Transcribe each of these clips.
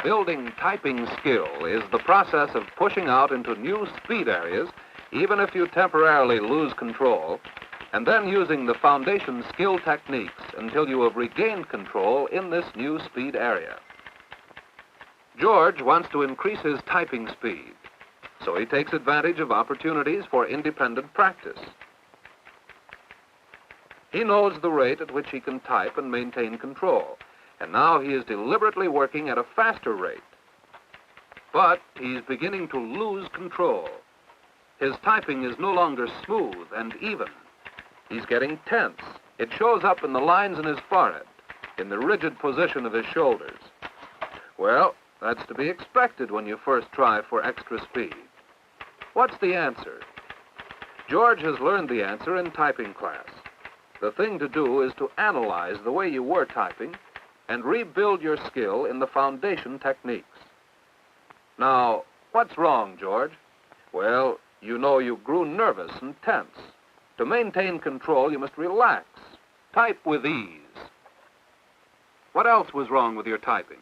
Building typing skill is the process of pushing out into new speed areas, even if you temporarily lose control, and then using the foundation skill techniques until you have regained control in this new speed area. George wants to increase his typing speed, so he takes advantage of opportunities for independent practice. He knows the rate at which he can type and maintain control, and now he is deliberately working at a faster rate. But he's beginning to lose control. His typing is no longer smooth and even. He's getting tense. It shows up in the lines in his forehead, in the rigid position of his shoulders. Well, that's to be expected when you first try for extra speed. What's the answer? George has learned the answer in typing class. The thing to do is to analyze the way you were typing and rebuild your skill in the foundation techniques. Now, what's wrong, George? Well, you know you grew nervous and tense. To maintain control, you must relax. Type with ease. What else was wrong with your typing?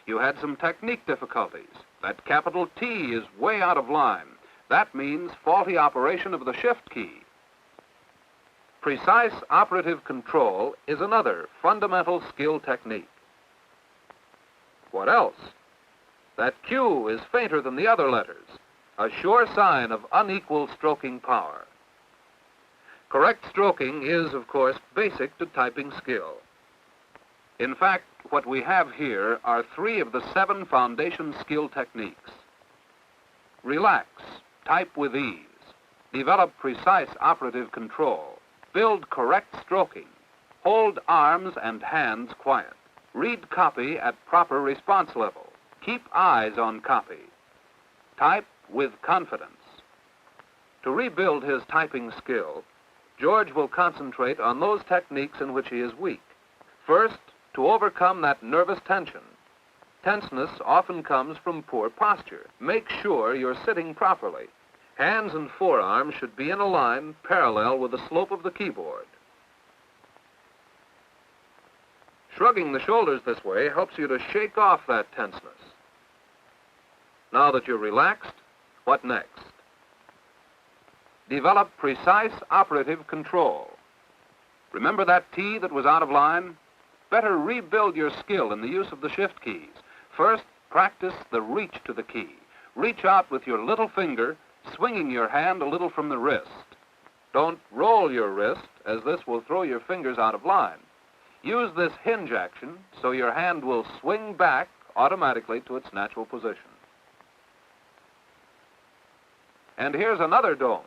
You had some technique difficulties. That capital T is way out of line. That means faulty operation of the shift key. Precise operative control is another fundamental skill technique. What else? That Q is fainter than the other letters, a sure sign of unequal stroking power. Correct stroking is, of course, basic to typing skill. In fact, what we have here are 3 of the 7 foundation skill techniques. Relax, type with ease, develop precise operative control, build correct stroking, hold arms and hands quiet, read copy at proper response level, keep eyes on copy, type with confidence. To rebuild his typing skill, George will concentrate on those techniques in which he is weak. First, to overcome that nervous tension. Tenseness often comes from poor posture. Make sure you're sitting properly. Hands and forearms should be in a line parallel with the slope of the keyboard. Shrugging the shoulders this way helps you to shake off that tenseness. Now that you're relaxed, what next? Develop precise operative control. Remember that T that was out of line? Better rebuild your skill in the use of the shift keys. First, practice the reach to the key. Reach out with your little finger, swinging your hand a little from the wrist. Don't roll your wrist, as this will throw your fingers out of line. Use this hinge action so your hand will swing back automatically to its natural position. And here's another don't.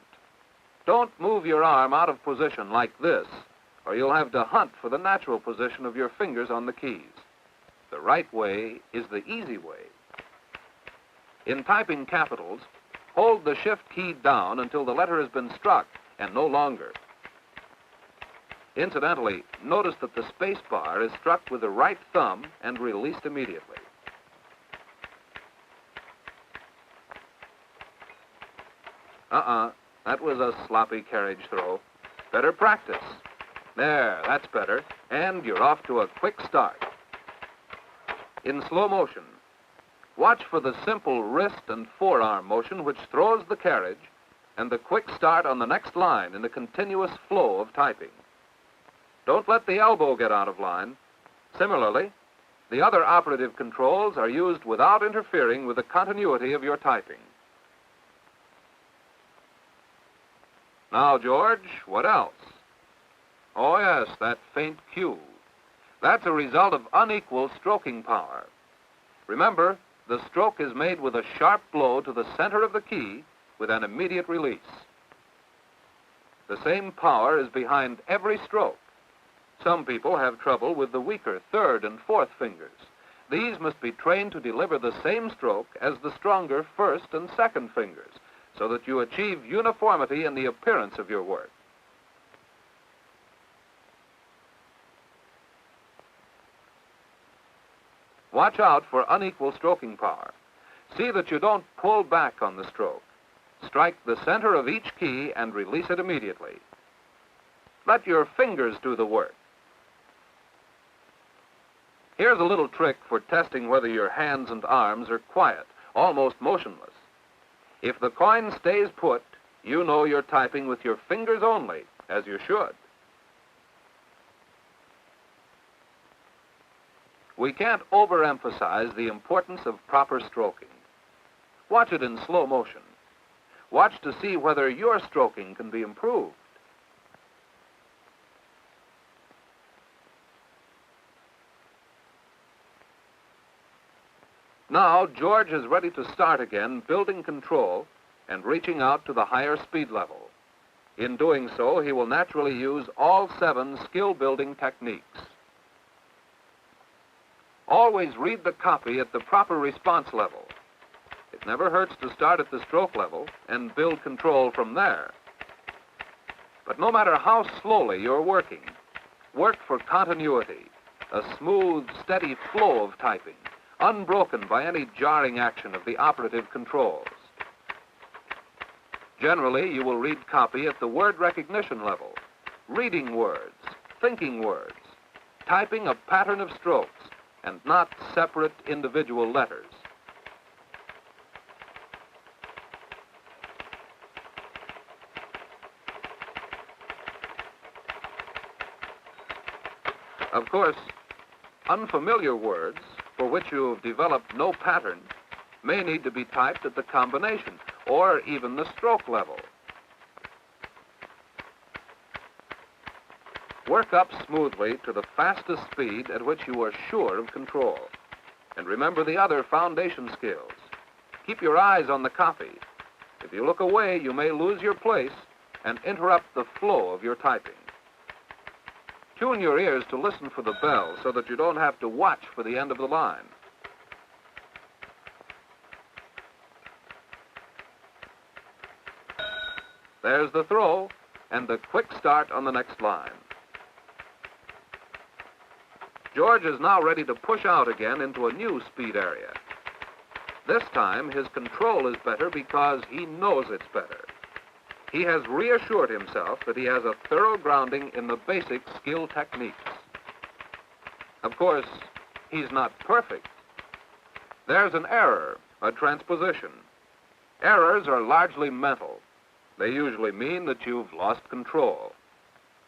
Don't move your arm out of position like this, or you'll have to hunt for the natural position of your fingers on the keys. The right way is the easy way. In typing capitals, hold the shift key down until the letter has been struck, and no longer. Incidentally, notice that the space bar is struck with the right thumb and released immediately. That was a sloppy carriage throw. Better practice. There, that's better. And you're off to a quick start. In slow motion, watch for the simple wrist and forearm motion which throws the carriage, and the quick start on the next line in a continuous flow of typing. Don't let the elbow get out of line. Similarly, the other operative controls are used without interfering with the continuity of your typing. Now, George, what else? Oh, yes, that faint Q. That's a result of unequal stroking power. Remember, the stroke is made with a sharp blow to the center of the key with an immediate release. The same power is behind every stroke. Some people have trouble with the weaker third and fourth fingers. These must be trained to deliver the same stroke as the stronger first and second fingers, so that you achieve uniformity in the appearance of your work. Watch out for unequal stroking power. See that you don't pull back on the stroke. Strike the center of each key and release it immediately. Let your fingers do the work. Here's a little trick for testing whether your hands and arms are quiet, almost motionless. If the coin stays put, you know you're typing with your fingers only, as you should. We can't overemphasize the importance of proper stroking. Watch it in slow motion. Watch to see whether your stroking can be improved. Now, George is ready to start again, building control and reaching out to the higher speed level. In doing so, he will naturally use all 7 skill-building techniques. Always read the copy at the proper response level. It never hurts to start at the stroke level and build control from there. But no matter how slowly you're working, work for continuity, a smooth, steady flow of typing, unbroken by any jarring action of the operative controls. Generally, you will read copy at the word recognition level, reading words, thinking words, typing a pattern of strokes, and not separate individual letters. Of course, unfamiliar words for which you have developed no pattern may need to be typed at the combination or even the stroke level. Work up smoothly to the fastest speed at which you are sure of control. And remember the other foundation skills. Keep your eyes on the copy. If you look away, you may lose your place and interrupt the flow of your typing. Tune your ears to listen for the bell so that you don't have to watch for the end of the line. There's the throw and the quick start on the next line. George is now ready to push out again into a new speed area. This time, his control is better because he knows it's better. He has reassured himself that he has a thorough grounding in the basic skill techniques. Of course, he's not perfect. There's an error, a transposition. Errors are largely mental. They usually mean that you've lost control.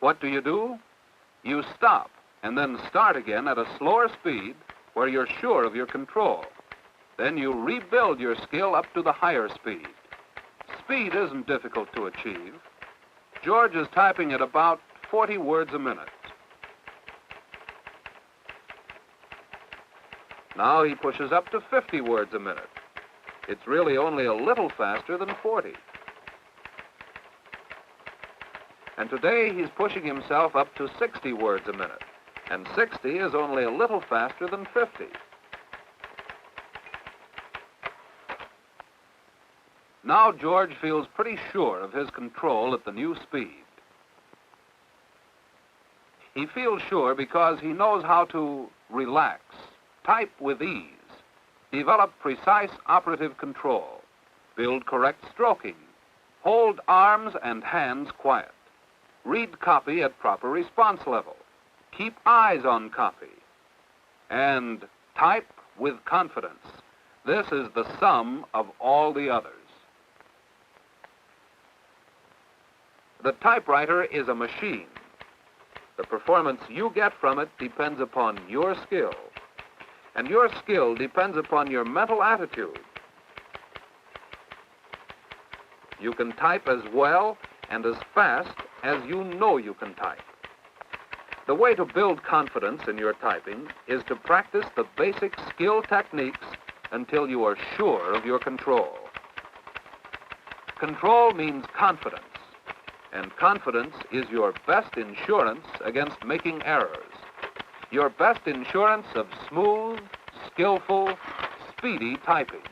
What do? You stop and then start again at a slower speed where you're sure of your control. Then you rebuild your skill up to the higher speed. Speed isn't difficult to achieve. George is typing at about 40 words a minute. Now he pushes up to 50 words a minute. It's really only a little faster than 40. And today he's pushing himself up to 60 words a minute. And 60 is only a little faster than 50. Now George feels pretty sure of his control at the new speed. He feels sure because he knows how to relax, type with ease, develop precise operative control, build correct stroking, hold arms and hands quiet, read copy at proper response level, keep eyes on copy, and type with confidence. This is the sum of all the others. The typewriter is a machine. The performance you get from it depends upon your skill, and your skill depends upon your mental attitude. You can type as well and as fast as you know you can type. The way to build confidence in your typing is to practice the basic skill techniques until you are sure of your control. Control means confidence. And confidence is your best insurance against making errors. Your best insurance of smooth, skillful, speedy typing.